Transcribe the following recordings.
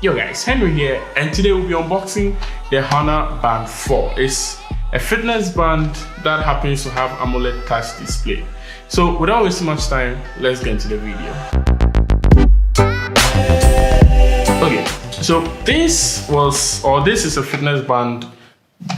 Yo guys, Henry here, and today we'll be unboxing the Honor Band 4. It's a fitness band that happens to have AMOLED touch display. So without wasting much time, let's get into the video. Okay, so this is a fitness band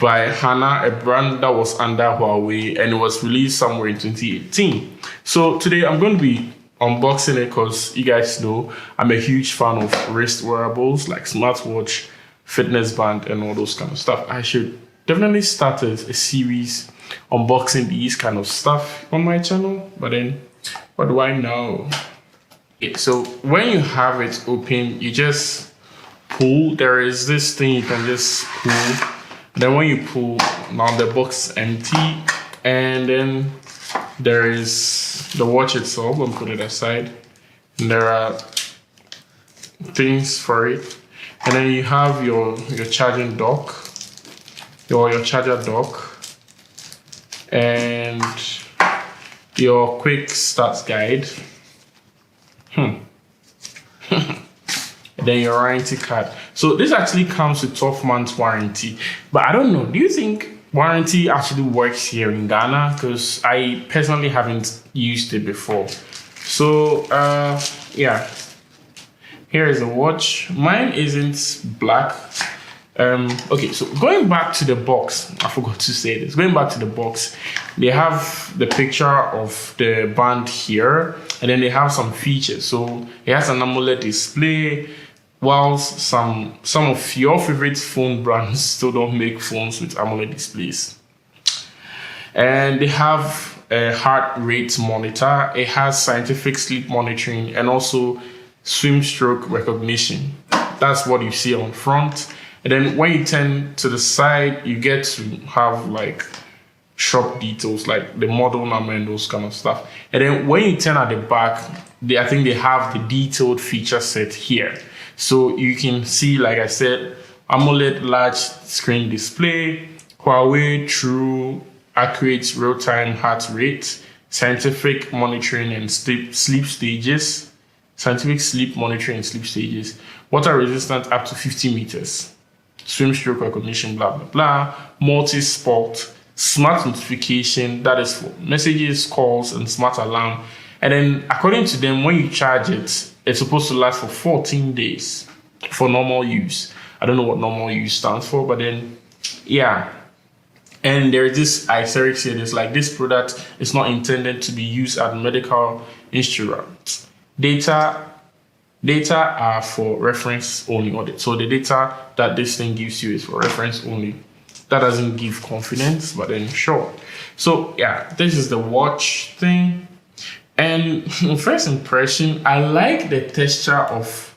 by Honor, a brand that was under Huawei, and it was released somewhere in 2018. So today I'm going to be unboxing it because you guys know I'm a huge fan of wrist wearables like smartwatch, fitness band, and all those kind of stuff. I should definitely start a series unboxing these kind of stuff on my channel, but then what do I know? So when you have it open, you just pull. There is this thing you can just pull. Then when you pull, now the box is empty, and then there is the watch itself. Let me put it aside. And there are things for it, and then you have your charging dock, your charger dock, and your quick start guide. And then your warranty card. So this actually comes with 12 months warranty, but I don't know, do you think warranty actually works here in Ghana? Because I personally haven't used it before. So yeah, here is the watch. Mine isn't black. Okay, so going back to the box, I forgot to say this. Going back to the box, they have the picture of the band here, and then they have some features. So it has an AMOLED display, whilst some of your favorite phone brands still don't make phones with AMOLED displays. And they have a heart rate monitor. It has scientific sleep monitoring and also swim stroke recognition. That's what you see on front. And then when you turn to the side, you get to have like shop details like the model number and those kind of stuff. And then when you turn at the back, I think they have the detailed feature set here. So you can see, like I said, AMOLED large screen display, Huawei true accurate real-time heart rate, scientific monitoring and sleep stages, water resistant up to 50 meters, swim stroke recognition, blah, blah, blah, multi-sport, smart notification, that is for messages, calls, and smart alarm. And then according to them, when you charge it, it's supposed to last for 14 days for normal use. I don't know what normal use stands for, but then, yeah. And there is this asterisk here. It's like this product is not intended to be used as medical instruments. Data are for reference only. So the data that this thing gives you is for reference only. That doesn't give confidence, but then sure. So yeah, this is the watch thing. And first impression, I like the texture of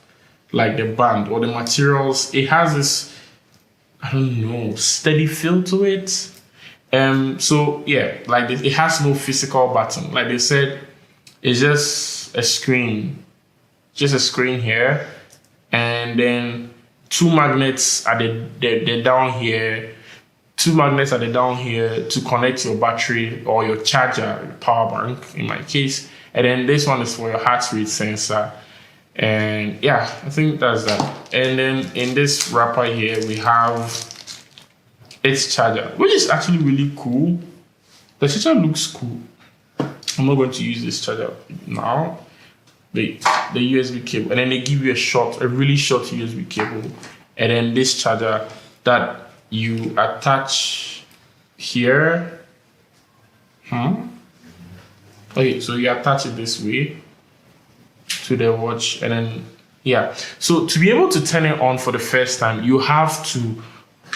like the band or the materials. It has this, I don't know, steady feel to it. So yeah, like this, it has no physical button. Like they said, it's just a screen here, and then two magnets at the down here. Two magnets at the down here to connect your battery or your charger, your power bank in my case. And then this one is for your heart rate sensor. And yeah, I think that's that. And then in this wrapper here, we have its charger, which is actually really cool. The charger looks cool. I'm not going to use this charger now. The USB cable. And then they give you a really short USB cable. And then this charger that you attach here. Okay, so you attach it this way to the watch, and then yeah. So to be able to turn it on for the first time, you have to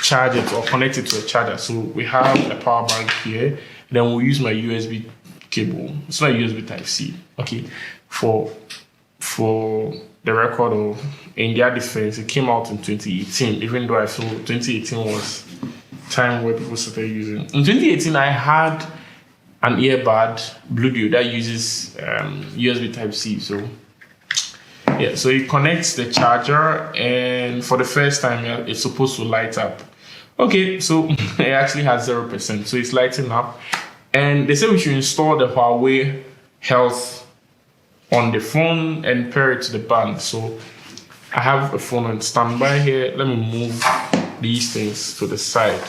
charge it or connect it to a charger. So we have a power bank here, and then we'll use my USB cable. It's not a USB Type C. Okay, for the record of in their defense, it came out in 2018, even though I feel 2018 was time where people started using. In 2018, I had an earbud, Bluetooth, that uses USB Type C. So yeah, so it connects the charger, and for the first time, it's supposed to light up. Okay, so it actually has 0%, so it's lighting up. And they said we should install the Huawei Health on the phone and pair it to the band. So I have a phone on standby here. Let me move these things to the side.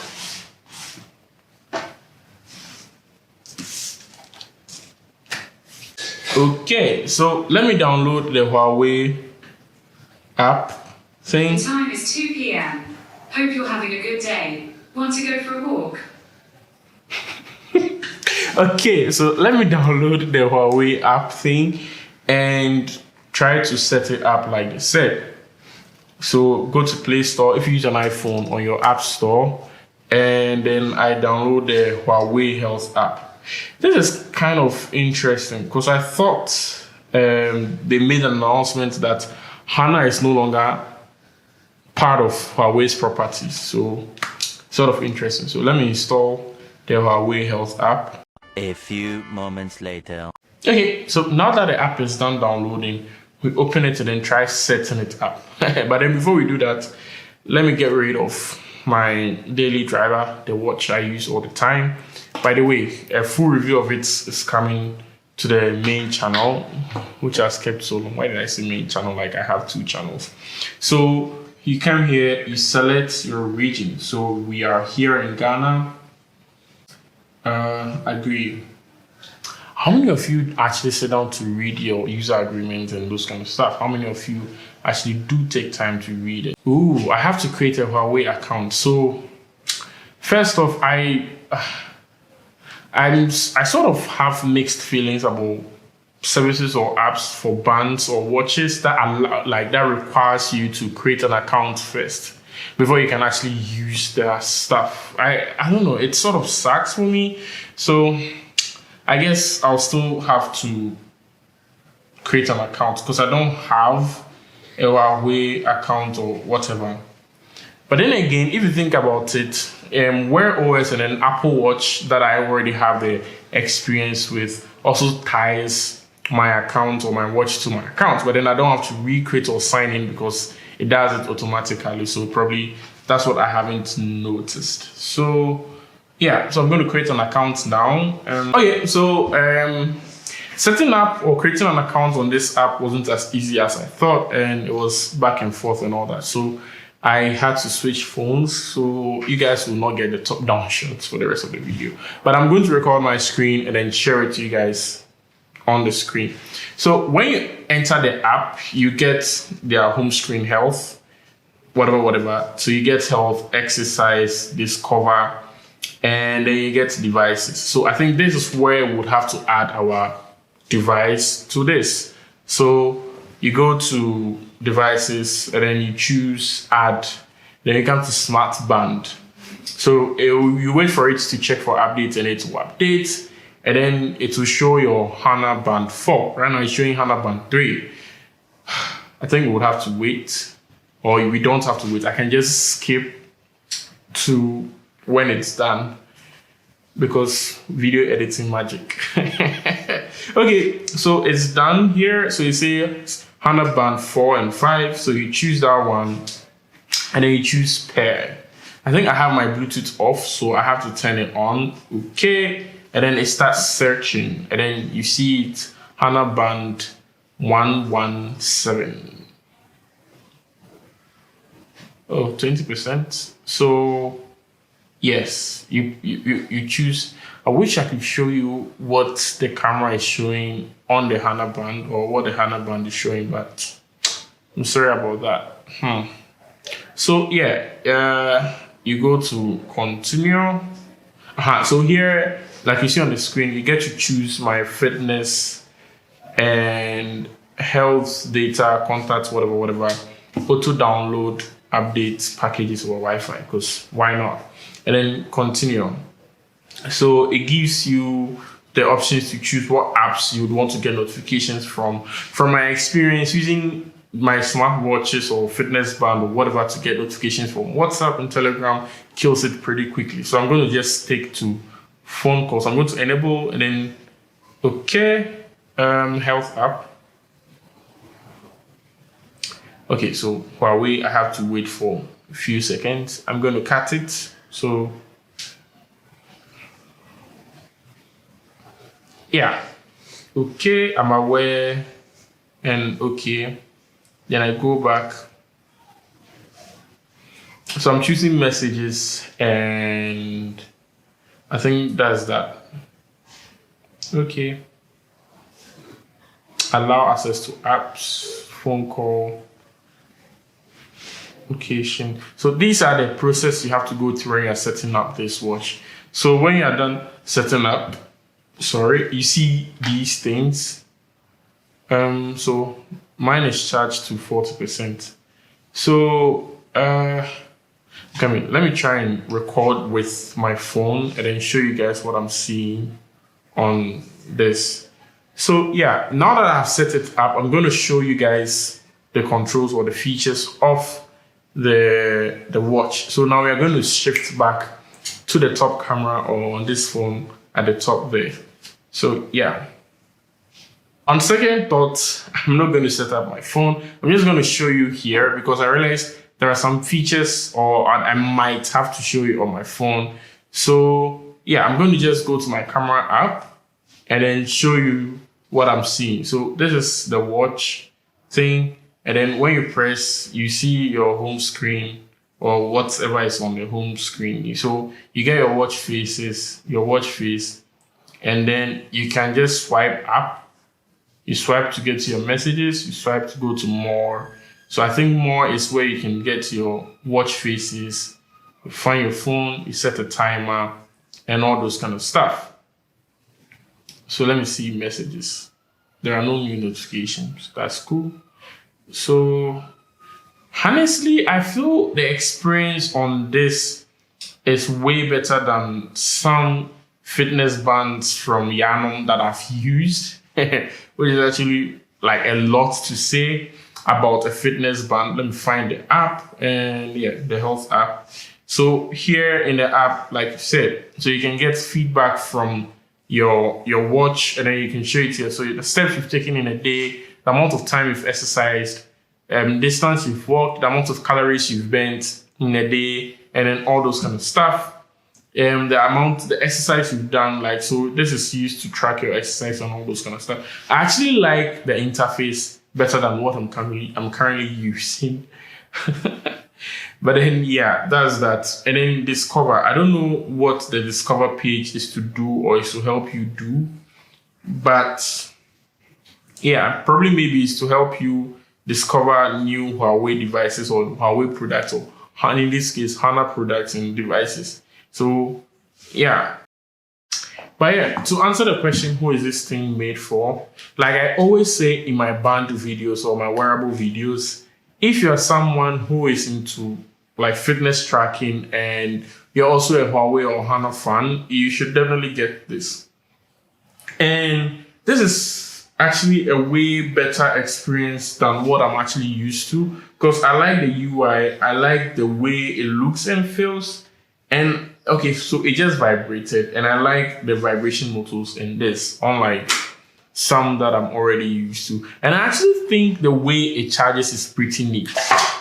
Okay, so let me download the Huawei app thing. The time is 2 p.m. Hope you're having a good day. Want to go for a walk? Okay, so let me download the Huawei app thing and try to set it up like they said. So go to Play Store if you use an iPhone on your App Store, and then I download the Huawei Health app. This is kind of interesting because I thought they made an announcement that HANA is no longer part of Huawei's properties. So sort of interesting. So let me install the Huawei Health app. A few moments later. Okay, so now that the app is done downloading, we open it and then try setting it up. But then before we do that, let me get rid of my daily driver, the watch I use all the time. By the way, a full review of it is coming to the main channel, which has kept so long. Why did I say main channel? Like I have 2 channels. So you come here, you select your region. So we are here in Ghana. Agree. How many of you actually sit down to read your user agreement and those kind of stuff? How many of you actually do take time to read it? Ooh, I have to create a Huawei account. So first off, I sort of have mixed feelings about services or apps for bands or watches that requires you to create an account first before you can actually use their stuff. I don't know, it sort of sucks for me. So I guess I'll still have to create an account because I don't have a Huawei account or whatever. But then again, if you think about it, Wear OS and an Apple Watch that I already have the experience with also ties my account or my watch to my account. But then I don't have to recreate or sign in because it does it automatically. So probably that's what I haven't noticed. So yeah, so I'm going to create an account now. Setting up or creating an account on this app wasn't as easy as I thought, and it was back and forth and all that. So I had to switch phones, so you guys will not get the top-down shots for the rest of the video. But I'm going to record my screen and then share it to you guys on the screen. So when you enter the app, you get their home screen health, whatever. So you get health, exercise, discover, and then you get devices. So I think this is where we would have to add our device to this. So you go to devices and then you choose add, then you come to smart band. So you wait for it to check for updates and it will update, and then it will show your HANA band 4. Right now it's showing HANA band 3. I think we would have to wait, or we don't have to wait. I can just skip to when it's done because video editing magic. Okay, so it's done here. So you see HANA band 4 and 5. So you choose that one and then you choose pair. I think I have my Bluetooth off, so I have to turn it on. Okay, and then it starts searching, and then you see it HANA band 117. Oh, 20%. So yes, you choose. I wish I could show you what the camera is showing on the HANA band or what the HANA band is showing, but I'm sorry about that. So yeah, you go to continue. So here, like you see on the screen, you get to choose my fitness and health data, contacts, whatever, auto download, updates, packages or Wi-Fi, because why not? And then continue. So it gives you the options to choose what apps you would want to get notifications from. From my experience using my smartwatches or fitness band or whatever to get notifications from WhatsApp and Telegram kills it pretty quickly. So I'm going to just stick to phone calls. I'm going to enable and then okay, health app. Okay, so Huawei, I have to wait for a few seconds. I'm going to cut it. So yeah, okay, I'm aware and okay. Then I go back So I'm choosing messages, and I think that's that. Okay. Allow access to apps, phone call, location. So these are the process you have to go through when you're setting up this watch. So when you're done setting up, you see these things. So mine is charged to 40%. So let me try and record with my phone and then show you guys what I'm seeing on this. So yeah, now that I've set it up, I'm going to show you guys the controls or the features of the watch. So now we are going to shift back to the top camera or on this phone at the top there. So yeah, on second thought, I'm not going to set up my phone. I'm just going to show you here because I realized there are some features or I might have to show you on my phone. So yeah, I'm going to just go to my camera app and then show you what I'm seeing. So this is the watch thing. And then when you press, you see your home screen or whatever is on the home screen. So you get your watch face, and then you can just swipe up. You swipe to get to your messages, you swipe to go to more. So I think more is where you can get your watch faces, you find your phone, you set a timer, and all those kind of stuff. So let me see messages. There are no new notifications. That's cool. So honestly, I feel the experience on this is way better than some fitness bands from Yanum that I've used, which is actually like a lot to say about a fitness band. Let me find the app, and yeah, the health app. So here in the app, like I said, so you can get feedback from your watch, and then you can show it here. So the steps you've taken in a day, the amount of time you've exercised, distance you've walked, the amount of calories you've burnt in a day, and then all those kind of stuff. The exercise you've done, like, so this is used to track your exercise and all those kind of stuff. I actually like the interface better than what I'm currently using. But then yeah, that's that. And then discover. I don't know what the discover page is to do or is to help you do, but yeah, probably maybe it's to help you discover new Huawei devices or Huawei products, or in this case, HANA products and devices. So yeah. But yeah, to answer the question, who is this thing made for? Like I always say in my band videos or my wearable videos, if you're someone who is into like fitness tracking and you're also a Huawei or HANA fan, you should definitely get this. And this is actually a way better experience than what I'm actually used to, because I like the UI, I like the way it looks and feels. And okay, so it just vibrated, and I like the vibration motors in this, unlike some that I'm already used to. And I actually think the way it charges is pretty neat.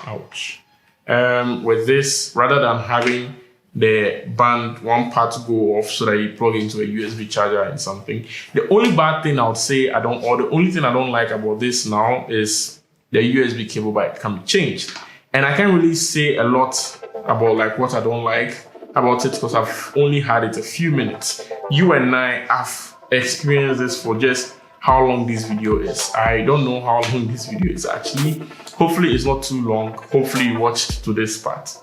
Ouch. With this, rather than having the band one part to go off so that you plug into a USB charger and something. The only bad thing I would say the only thing I don't like about this now is the USB cable, but it can be changed. And I can't really say a lot about like what I don't like about it because I've only had it a few minutes. You and I have experienced this for just how long this video is. I don't know how long this video is actually. Hopefully it's not too long. Hopefully you watched to this part.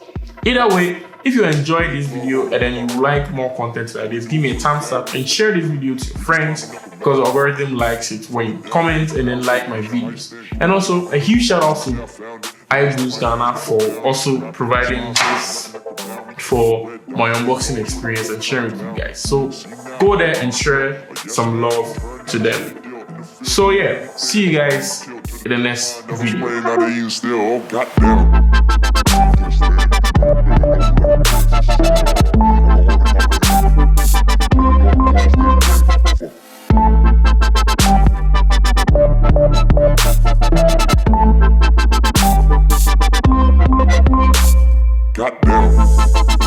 Either way, if you enjoyed this video and then you like more content like this, give me a thumbs up and share this video to your friends, because the algorithm likes it when you comment and then like my videos. And also a huge shout out to iGoodsGh for also providing this for my unboxing experience and sharing with you guys. So go there and share some love to them. So yeah, see you guys in the next video.